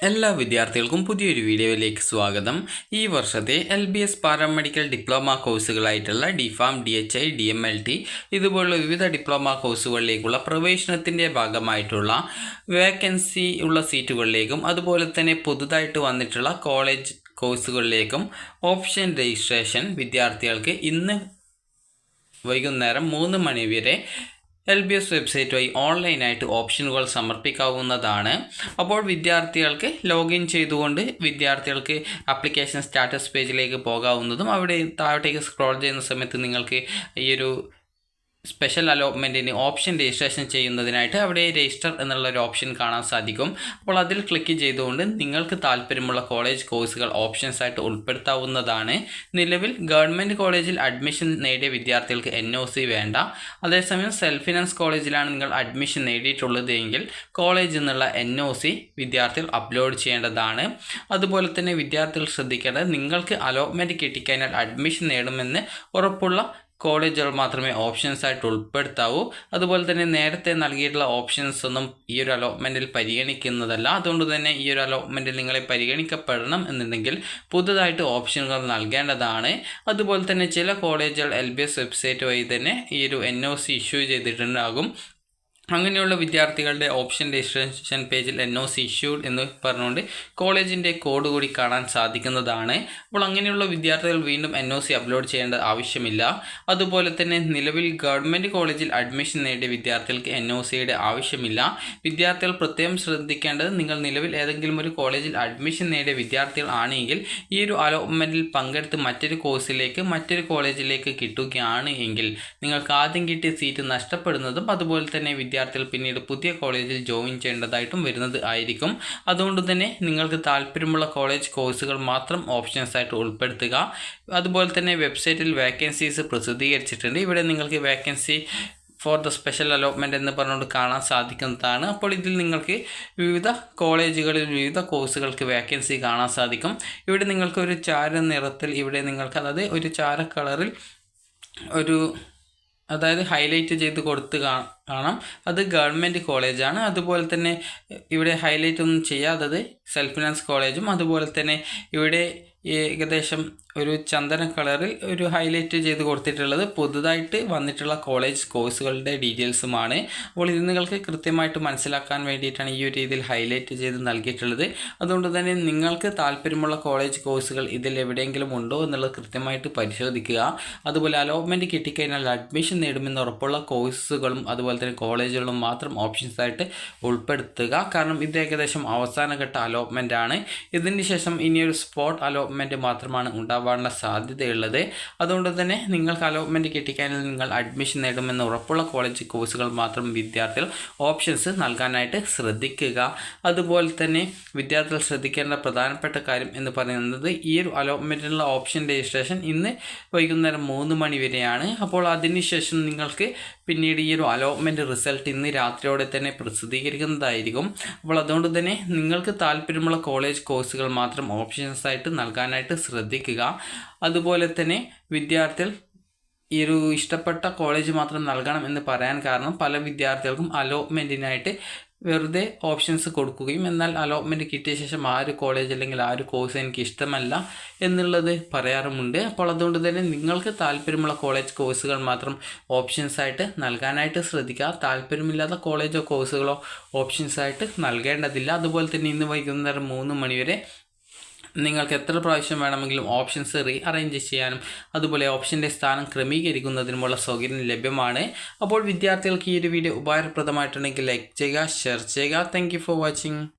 എല്ലാ വിദ്യാർത്ഥികൾക്കും പുതിയൊരു വീഡിയോയിലേക്ക് സ്വാഗതം. ഈ വർഷത്തെ LBS പാരാമെഡിക്കൽ ഡിപ്ലോമ കോഴ്സുകളായിട്ടുള്ള DPharm, DHI, DMLT ഇതുപോലുള്ള വിവിധ ഡിപ്ലോമ കോഴ്സുകളിലേക്കുള്ള പ്രവേശനത്തിൻ്റെ ഭാഗമായിട്ടുള്ള വേക്കൻസി ഉള്ള സീറ്റുകളിലേക്കും അതുപോലെ തന്നെ പുതുതായിട്ട് വന്നിട്ടുള്ള കോളേജ് കോഴ്സുകളിലേക്കും ഓപ്ഷൻ രജിസ്ട്രേഷൻ വിദ്യാർത്ഥികൾക്ക് ഇന്ന് വൈകുന്നേരം 3 മണി വരെ LBS വെബ്സൈറ്റ് വഴി ഓൺലൈനായിട്ട് ഓപ്ഷനുകൾ സമർപ്പിക്കാവുന്നതാണ്. അപ്പോൾ വിദ്യാർത്ഥികൾക്ക് ലോഗിൻ ചെയ്തുകൊണ്ട് വിദ്യാർത്ഥികൾക്ക് ആപ്ലിക്കേഷൻ സ്റ്റാറ്റസ് പേജിലേക്ക് പോകാവുന്നതും അവിടെ താഴോട്ടേക്ക് സ്ക്രോൾ ചെയ്യുന്ന സമയത്ത് നിങ്ങൾക്ക് ഈ ഒരു സ്പെഷ്യൽ അലോട്ട്മെൻറ്റിന് ഓപ്ഷൻ രജിസ്ട്രേഷൻ ചെയ്യുന്നതിനായിട്ട് അവിടെ രജിസ്റ്റർ എന്നുള്ളൊരു ഓപ്ഷൻ കാണാൻ സാധിക്കും. അപ്പോൾ അതിൽ ക്ലിക്ക് ചെയ്തുകൊണ്ട് നിങ്ങൾക്ക് താല്പര്യമുള്ള കോളേജ് കോഴ്സുകൾ ഓപ്ഷൻസായിട്ട് ഉൾപ്പെടുത്താവുന്നതാണ്. നിലവിൽ ഗവൺമെൻറ് കോളേജിൽ അഡ്മിഷൻ നേടിയ വിദ്യാർത്ഥികൾക്ക് NOC വേണ്ട. അതേസമയം സെൽഫ് ഫിനാൻസ് കോളേജിലാണ് നിങ്ങൾ അഡ്മിഷൻ നേടിയിട്ടുള്ളത് എങ്കിൽ കോളേജിൽ നിന്നുള്ള NOC വിദ്യാർത്ഥികൾ അപ്ലോഡ് ചെയ്യേണ്ടതാണ്. അതുപോലെ തന്നെ വിദ്യാർത്ഥികൾ ശ്രദ്ധിക്കേണ്ടത് നിങ്ങൾക്ക് അലോട്ട്മെൻറ്റ് കിട്ടിക്കഴിഞ്ഞാൽ അഡ്മിഷൻ നേടുമെന്ന് ഉറപ്പുള്ള കോളേജുകൾ മാത്രമേ ഓപ്ഷൻസായിട്ട് ഉൾപ്പെടുത്താവൂ. അതുപോലെ തന്നെ നേരത്തെ നൽകിയിട്ടുള്ള ഓപ്ഷൻസ് ഒന്നും ഈ ഒരു അലോട്ട്മെൻറ്റിൽ പരിഗണിക്കുന്നതല്ല. അതുകൊണ്ട് തന്നെ ഈ ഒരു അലോട്ട്മെൻറ്റിൽ നിങ്ങളെ പരിഗണിക്കപ്പെടണം എന്നുണ്ടെങ്കിൽ പുതുതായിട്ട് ഓപ്ഷനുകൾ നൽകേണ്ടതാണ്. അതുപോലെ തന്നെ ചില കോളേജുകൾ LBS വെബ്സൈറ്റ് വഴി തന്നെ ഈ ഒരു NOC ഇഷ്യൂ ചെയ്തിട്ടുണ്ടാകും. അങ്ങനെയുള്ള വിദ്യാർത്ഥികളുടെ ഓപ്ഷൻ രജിസ്ട്രേഷൻ പേജിൽ NOC ഇഷ്യൂഡ് എന്ന് പറഞ്ഞുകൊണ്ട് കോളേജിൻ്റെ കോഡ് കൂടി കാണാൻ സാധിക്കുന്നതാണ്. അപ്പോൾ അങ്ങനെയുള്ള വിദ്യാർത്ഥികൾ വീണ്ടും NOC അപ്ലോഡ് ചെയ്യേണ്ട ആവശ്യമില്ല. അതുപോലെ തന്നെ നിലവിൽ ഗവൺമെൻറ് കോളേജിൽ അഡ്മിഷൻ നേടിയ വിദ്യാർത്ഥികൾക്ക് NOCയുടെ ആവശ്യമില്ല. വിദ്യാർത്ഥികൾ പ്രത്യേകം ശ്രദ്ധിക്കേണ്ടത് നിങ്ങൾ നിലവിൽ ഏതെങ്കിലും ഒരു കോളേജിൽ അഡ്മിഷൻ നേടിയ വിദ്യാർത്ഥികൾ ആണെങ്കിൽ ഈ ഒരു അലോട്ട്മെൻറ്റിൽ പങ്കെടുത്ത് മറ്റൊരു കോഴ്സിലേക്ക് മറ്റൊരു കോളേജിലേക്ക് കിട്ടുകയാണ് എങ്കിൽ നിങ്ങൾക്ക് ആദ്യം കിട്ടിയ സീറ്റ് നഷ്ടപ്പെടുന്നതും അതുപോലെ തന്നെ വിദ്യാർത്ഥികൾ പിന്നീട് പുതിയ കോളേജിൽ ജോയിൻ ചെയ്യേണ്ടതായിട്ടും വരുന്നത് ആയിരിക്കും. അതുകൊണ്ട് തന്നെ നിങ്ങൾക്ക് താല്പര്യമുള്ള കോളേജ് കോഴ്സുകൾ മാത്രം ഓപ്ഷൻസായിട്ട് ഉൾപ്പെടുത്തുക. അതുപോലെ തന്നെ വെബ്സൈറ്റിൽ വേക്കൻസീസ് പ്രസിദ്ധീകരിച്ചിട്ടുണ്ട്. ഇവിടെ നിങ്ങൾക്ക് vacancy for the special allotment എന്ന് പറഞ്ഞുകൊണ്ട് കാണാൻ സാധിക്കുന്നതാണ്. അപ്പോൾ ഇതിൽ നിങ്ങൾക്ക് വിവിധ കോളേജുകളിൽ വിവിധ കോഴ്സുകൾക്ക് വേക്കൻസി കാണാൻ സാധിക്കും. ഇവിടെ നിങ്ങൾക്ക് ഒരു ചാര നിറത്തിൽ ഇവിടെ നിങ്ങൾക്ക് അതായത് ഒരു ചാര കളറിൽ അതായത് ഹൈലൈറ്റ് ചെയ്ത് കൊടുത്ത് കാണാം. അത് ഗവൺമെൻറ് കോളേജാണ്. അതുപോലെ തന്നെ ഇവിടെ ഹൈലൈറ്റ് ഒന്നും ചെയ്യാത്തത് സെൽഫ് ഫിനാൻസ് കോളേജും അതുപോലെ തന്നെ ഇവിടെ ഏകദേശം ഒരു ചന്ദന കളറിൽ ഒരു ഹൈലൈറ്റ് ചെയ്ത് കൊടുത്തിട്ടുള്ളത് പുതുതായിട്ട് വന്നിട്ടുള്ള കോളേജ് കോഴ്സുകളുടെ ഡീറ്റെയിൽസുമാണ്. അപ്പോൾ ഇത് നിങ്ങൾക്ക് കൃത്യമായിട്ട് മനസ്സിലാക്കാൻ വേണ്ടിയിട്ടാണ് ഈ ഒരു രീതിയിൽ ഹൈലൈറ്റ് ചെയ്ത് നൽകിയിട്ടുള്ളത്. അതുകൊണ്ട് തന്നെ നിങ്ങൾക്ക് താല്പര്യമുള്ള കോളേജ് കോഴ്സുകൾ ഇതിൽ എവിടെയെങ്കിലും ഉണ്ടോ എന്നുള്ളത് കൃത്യമായിട്ട് പരിശോധിക്കുക. അതുപോലെ അലോട്ട്മെൻറ്റ് കിട്ടിക്കഴിഞ്ഞാൽ അഡ്മിഷൻ നേടുമെന്ന് ഉറപ്പുള്ള കോഴ്സുകളും അതുപോലെ തന്നെ കോളേജുകളും മാത്രം ഓപ്ഷൻസായിട്ട് ഉൾപ്പെടുത്തുക. കാരണം ഇത് ഏകദേശം അവസാനഘട്ട അലോട്ട്മെൻ്റ് ആണ്. ഇതിന് ശേഷം ഇനിയൊരു സ്പോട്ട് അലോട്ട്മെൻറ്റ് മാത്രമാണ് ഉണ്ടാവാനുള്ള സാധ്യതയുള്ളത്. അതുകൊണ്ട് തന്നെ നിങ്ങൾക്ക് അലോട്ട്മെൻറ്റ് കിട്ടിക്കഴിഞ്ഞാൽ നിങ്ങൾ അഡ്മിഷൻ നേടുമെന്ന് ഉറപ്പുള്ള കോളേജ് കോഴ്സുകൾ മാത്രം വിദ്യാർത്ഥികൾ ഓപ്ഷൻസ് നൽകാനായിട്ട് ശ്രദ്ധിക്കുക. അതുപോലെ തന്നെ വിദ്യാർത്ഥികൾ ശ്രദ്ധിക്കേണ്ട പ്രധാനപ്പെട്ട കാര്യം എന്ന് പറയുന്നത് ഈ ഒരു അലോട്ട്മെൻറ്റിനുള്ള ഓപ്ഷൻ രജിസ്ട്രേഷൻ ഇന്ന് വൈകുന്നേരം 3 മണി വരെയാണ്. അപ്പോൾ അതിനുശേഷം നിങ്ങൾക്ക് പിന്നീട് ഈ ഒരു അലോട്ട്മെൻറ്റ് റിസൾട്ട് ഇന്ന് രാത്രിയോടെ തന്നെ പ്രസിദ്ധീകരിക്കുന്നതായിരിക്കും. അപ്പോൾ അതുകൊണ്ട് തന്നെ നിങ്ങൾക്ക് താല്പര്യമുള്ള കോളേജ് കോഴ്സുകൾ മാത്രം ഓപ്ഷൻസായിട്ട് നൽകാനായിട്ട് ശ്രദ്ധിക്കുക. അതുപോലെ തന്നെ വിദ്യാർത്ഥികൾ ഈ ഒരു ഇഷ്ടപ്പെട്ട കോളേജ് മാത്രം നൽകണം എന്ന് പറയാൻ കാരണം പല വിദ്യാർത്ഥികൾക്കും അലോട്ട്മെൻറ്റിനായിട്ട് വെറുതെ ഓപ്ഷൻസ് കൊടുക്കുകയും എന്നാൽ അലോട്ട്മെൻറ്റ് കിട്ടിയ ശേഷം ആ ഒരു കോളേജ് അല്ലെങ്കിൽ ആ ഒരു കോഴ്സ് എനിക്ക് ഇഷ്ടമല്ല എന്നുള്ളത് പറയാറുമുണ്ട്. അപ്പോൾ അതുകൊണ്ട് തന്നെ നിങ്ങൾക്ക് താല്പര്യമുള്ള കോളേജ് കോഴ്സുകൾ മാത്രം ഓപ്ഷൻസായിട്ട് നൽകാനായിട്ട് ശ്രദ്ധിക്കുക. താല്പര്യമില്ലാത്ത കോളേജോ കോഴ്സുകളോ ഓപ്ഷൻസായിട്ട് നൽകേണ്ടതില്ല. അതുപോലെ തന്നെ ഇന്ന് വൈകുന്നേരം 3 മണി വരെ നിങ്ങൾക്ക് എത്ര പ്രാവശ്യം വേണമെങ്കിലും ഓപ്ഷൻസ് അറേഞ്ച് ചെയ്യാനും അതുപോലെ ഓപ്ഷൻ്റെ സ്ഥാനം ക്രമീകരിക്കുന്നതിനുമുള്ള സൗകര്യം ലഭ്യമാണ്. അപ്പോൾ വിദ്യാർത്ഥികൾക്ക് ഈ ഒരു വീഡിയോ ഉപകാരപ്രദമായിട്ടുണ്ടെങ്കിൽ ലൈക്ക് ചെയ്യുക, ഷെയർ ചെയ്യുക. Thank you for watching.